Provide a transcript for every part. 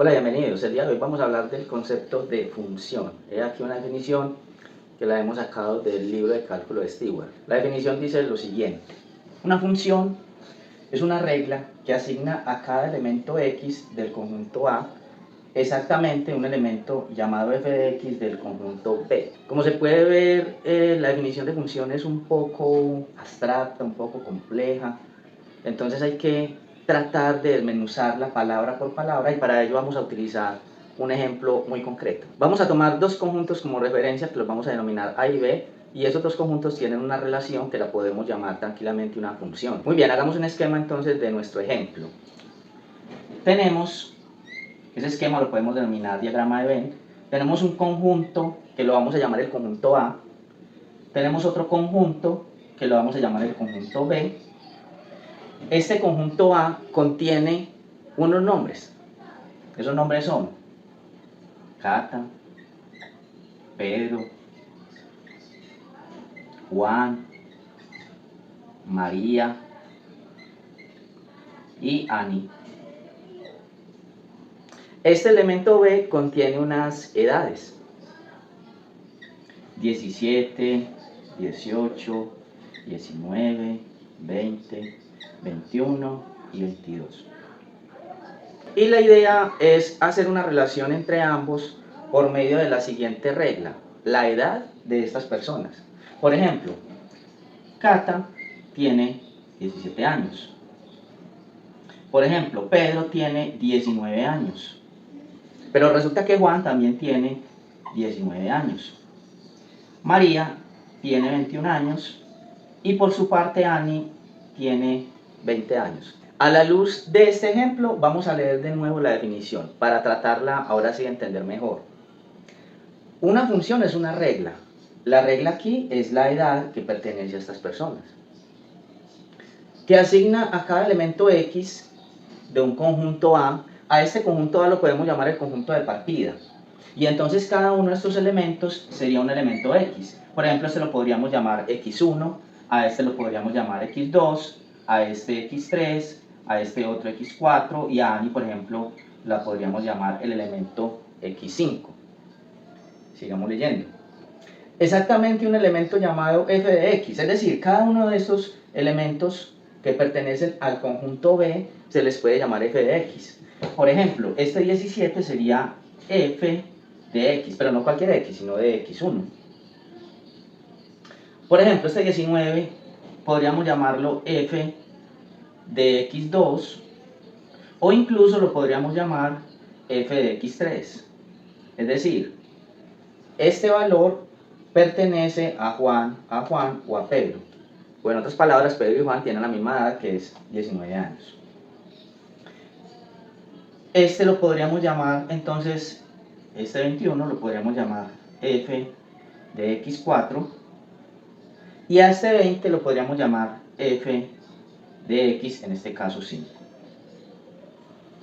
Hola, bienvenidos. El día de hoy vamos a hablar del concepto de función. He aquí una definición que la hemos sacado del libro de cálculo de Stewart. La definición dice lo siguiente. Una función es una regla que asigna a cada elemento x del conjunto A exactamente un elemento llamado f de x del conjunto B. Como se puede ver, la definición de función es un poco abstracta, un poco compleja. Entonces hay que tratar de desmenuzarla palabra por palabra y para ello vamos a utilizar un ejemplo muy concreto. Vamos a tomar dos conjuntos como referencia que los vamos a denominar A y B y esos dos conjuntos tienen una relación que la podemos llamar tranquilamente una función. Muy bien, hagamos un esquema entonces de nuestro ejemplo. Tenemos, ese esquema lo podemos denominar diagrama de Venn, tenemos un conjunto que lo vamos a llamar el conjunto A, tenemos otro conjunto que lo vamos a llamar el conjunto B. Este conjunto A contiene unos nombres. Esos nombres son Cata, Pedro, Juan, María y Ani. Este elemento B contiene unas edades. 17, 18, 19, 20, 21 y 22. Y la idea es hacer una relación entre ambos por medio de la siguiente regla, la edad de estas personas. Por ejemplo, Cata tiene 17 años. Por ejemplo, Pedro tiene 19 años. Pero resulta que Juan también tiene 19 años. María tiene 21 años y por su parte Ani tiene 20 años. A la luz de este ejemplo vamos a leer de nuevo la definición para tratarla ahora sí de entender mejor. Una función es una regla. La regla aquí es la edad que pertenece a estas personas, que asigna a cada elemento x de un conjunto A. A este conjunto A lo podemos llamar el conjunto de partida. Y entonces cada uno de estos elementos sería un elemento x. Por ejemplo, este lo podríamos llamar x1, a este lo podríamos llamar x2, a este x3, a este otro x4 y a Ani, por ejemplo, la podríamos llamar el elemento x5. Sigamos leyendo. Exactamente un elemento llamado f de x, es decir, cada uno de estos elementos que pertenecen al conjunto B se les puede llamar f de x. Por ejemplo, este 17 sería f de x, pero no cualquier x, sino de x1. Por ejemplo, este 19 podríamos llamarlo f de x2 o incluso lo podríamos llamar f de x3. Es decir, este valor pertenece a Juan o a Pedro. O en otras palabras, Pedro y Juan tienen la misma edad, que es 19 años. Este lo podríamos llamar, entonces, este 21 lo podríamos llamar f de x4 y a este 20 lo podríamos llamar f de x, en este caso 5.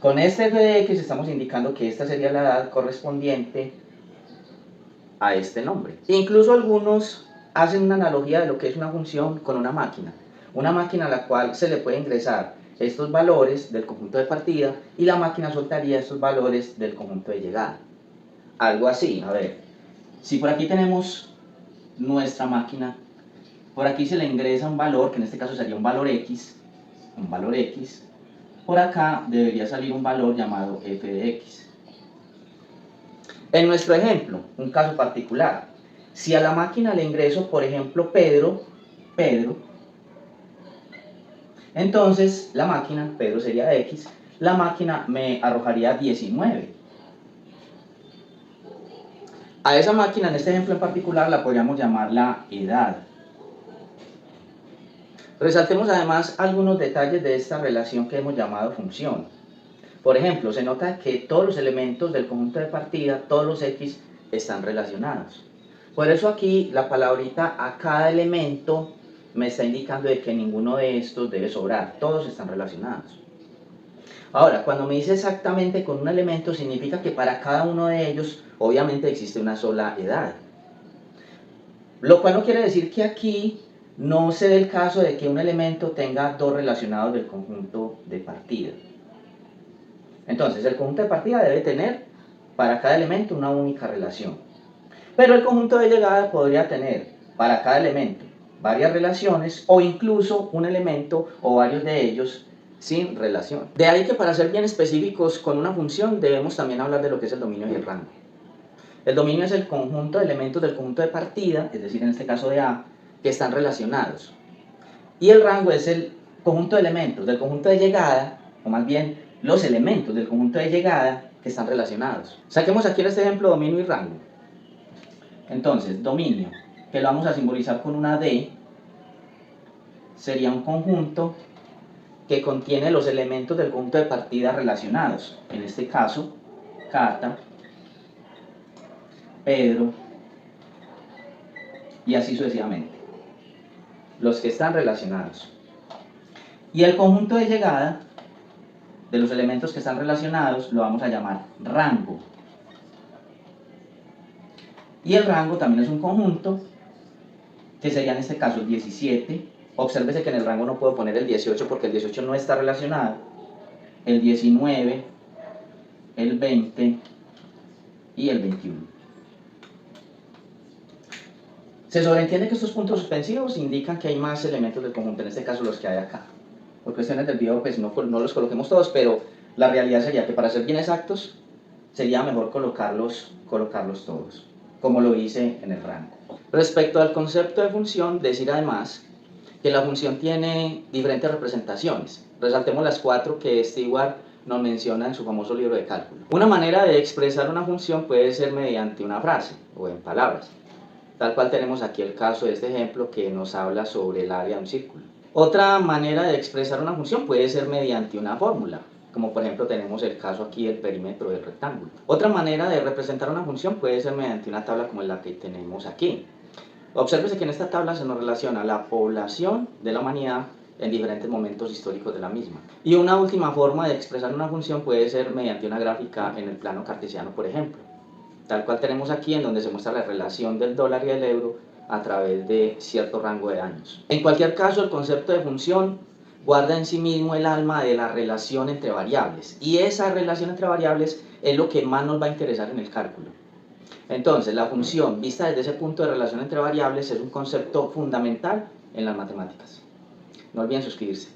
Con este f de x estamos indicando que esta sería la edad correspondiente a este nombre. Incluso algunos hacen una analogía de lo que es una función con una máquina a la cual se le puede ingresar estos valores del conjunto de partida y la máquina soltaría estos valores del conjunto de llegada. Algo así, a ver, si por aquí tenemos nuestra máquina, por aquí se le ingresa un valor, que en este caso sería un valor x, por acá debería salir un valor llamado f de x. En nuestro ejemplo, un caso particular, si a la máquina le ingreso, por ejemplo, Pedro, entonces la máquina, Pedro sería x, la máquina me arrojaría 19. A esa máquina, en este ejemplo en particular, la podríamos llamar la edad. Resaltemos además algunos detalles de esta relación que hemos llamado función. Por ejemplo, se nota que todos los elementos del conjunto de partida, todos los x, están relacionados. Por eso aquí la palabrita a cada elemento me está indicando de que ninguno de estos debe sobrar, todos están relacionados. Ahora, cuando me dice exactamente con un elemento, significa que para cada uno de ellos, obviamente existe una sola edad. Lo cual no quiere decir que aquí no se dé el caso de que un elemento tenga dos relacionados del conjunto de partida. Entonces, el conjunto de partida debe tener para cada elemento una única relación. Pero el conjunto de llegada podría tener para cada elemento varias relaciones o incluso un elemento o varios de ellos sin relación. De ahí que para ser bien específicos con una función debemos también hablar de lo que es el dominio y el rango. El dominio es el conjunto de elementos del conjunto de partida, es decir, en este caso de A, que están relacionados. Y el rango es el conjunto de elementos del conjunto de llegada, o más bien los elementos del conjunto de llegada que están relacionados. Saquemos aquí en este ejemplo dominio y rango. Entonces, dominio, que lo vamos a simbolizar con una D, sería un conjunto que contiene los elementos del conjunto de partida relacionados. En este caso, Cata, Pedro, y así sucesivamente. Los que están relacionados. Y el conjunto de llegada de los elementos que están relacionados lo vamos a llamar rango. Y el rango también es un conjunto que sería en este caso el 17. Obsérvese que en el rango no puedo poner el 18 porque el 18 no está relacionado. El 19, el 20 y el 21. Se sobreentiende que estos puntos suspensivos indican que hay más elementos del conjunto, en este caso los que hay acá. Por cuestiones del video pues no los coloquemos todos, pero la realidad sería que para ser bien exactos sería mejor colocarlos todos, como lo hice en el rango. Respecto al concepto de función, decir además que la función tiene diferentes representaciones. Resaltemos las 4 que Stewart nos menciona en su famoso libro de cálculo. Una manera de expresar una función puede ser mediante una frase o en palabras, tal cual tenemos aquí el caso de este ejemplo que nos habla sobre el área de un círculo. Otra manera de expresar una función puede ser mediante una fórmula, como por ejemplo tenemos el caso aquí del perímetro del rectángulo. Otra manera de representar una función puede ser mediante una tabla como la que tenemos aquí. Obsérvese que en esta tabla se nos relaciona la población de la humanidad en diferentes momentos históricos de la misma. Y una última forma de expresar una función puede ser mediante una gráfica en el plano cartesiano, por ejemplo, tal cual tenemos aquí, en donde se muestra la relación del dólar y el euro a través de cierto rango de años. En cualquier caso, el concepto de función guarda en sí mismo el alma de la relación entre variables, y esa relación entre variables es lo que más nos va a interesar en el cálculo. Entonces, la función, vista desde ese punto de relación entre variables, es un concepto fundamental en las matemáticas. No olviden suscribirse.